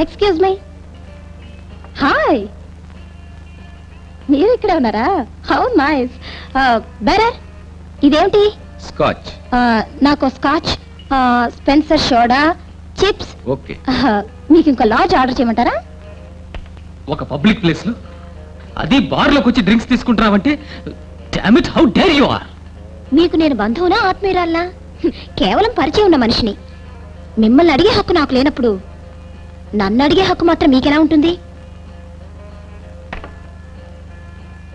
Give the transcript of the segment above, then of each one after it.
Excuse me. Hi, మీరు ఇక్కడే ఉన్నారా? How nice. బెరర్, ఇదేంటి? స్కాచ్. నాకు scotch, Spencer soda, chips. Okay. మీకు ఇంకా లార్జ్ ఆర్డర్ చేయమంటారా? ఒక పబ్లిక్ ప్లేస్ లో అది బార్లోకి వచ్చి డ్రింక్స్ తీసుకుంటున్నావంటే damn it, how dare you are. మీకు నేను బంధువునా ఆత్మీయురాల్లా? కేవలం పరిచయం ఉన్న మనిషిని. మిమ్మల్ని అడిగే హక్కు నాకు లేనప్పుడు నన్ను అడిగే హక్కు మాత్రం మీకెలా ఉంటుంది?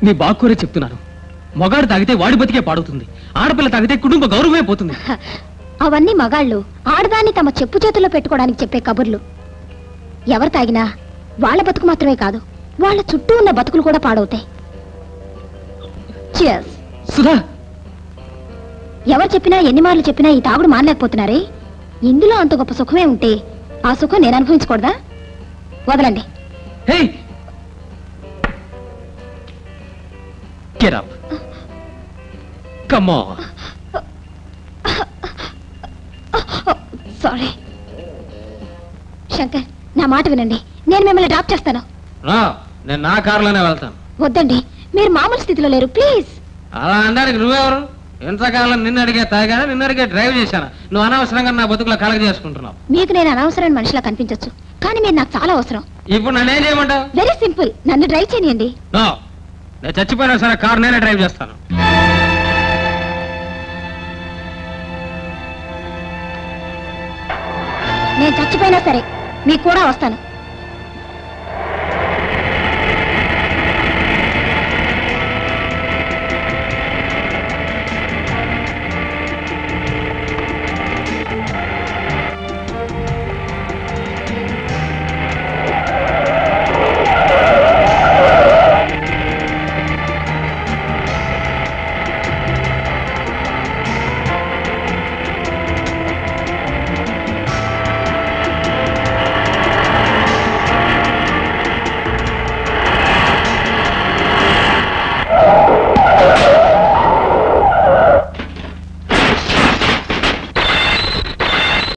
నీ బాక్కూరే చెప్తున్నాను. మగాడు తాగితే వాడి బతికే పాడుతుంది, ఆడపిల్ల తాగితే కుటుంబ గౌరవమే పోతుంది. అవన్నీ మగాళ్ళు ఆడదాన్ని తమ చెప్పు చేతుల్లో పెట్టుకోవడానికి చెప్పే కబుర్లు. ఎవరు తాగినా వాళ్ళ బతుకు మాత్రమే కాదు, వాళ్ళ చుట్టూ ఉన్న బతుకులు కూడా పాడవుతాయి. Cheers. సుధా, ఎవరు చెప్పినా ఎన్ని మార్లు చెప్పినా ఈ తాగుడు మానలేకపోతున్నారే. ఇందులో అంత గొప్ప సుఖమే ఉంటే ఆ సుఖం నేను అనుభవించకూడదా? వదలండి. హే, get up. Come on. Sorry. Shankar, నా మాట వినండి. నేను మిమ్మల్ని డ్రాప్ చేస్తాను. నేను నా కారులోనే వెళ్తాను. వద్దండి, మీరు మామూలు స్థితిలో లేరు, ప్లీజ్. అలా అనడానికి నువ్వెవరు? ఎంతకాలం నిన్ను అడిగే తాగాను, నిన్ను అడిగే డ్రైవ్ చేశాను. నువ్వు అనవసరంగా నా బతుకులో కలగ చేసుకుంటున్నావు. మీకు నేను అనవసరమైన మనిషిలా కనిపించొచ్చు, కానీ మీరు నాకు చాలా అవసరం. ఇప్పుడు నన్నేం చేయమంటావు? వెరీ సింపుల్, నన్ను డ్రైవ్ చేయనియండి. నో, నేను చచ్చిపోయినా సరే కారు నేనే డ్రైవ్ చేస్తాను. నేను చచ్చిపోయినా సరే మీకు కూడా వస్తాను.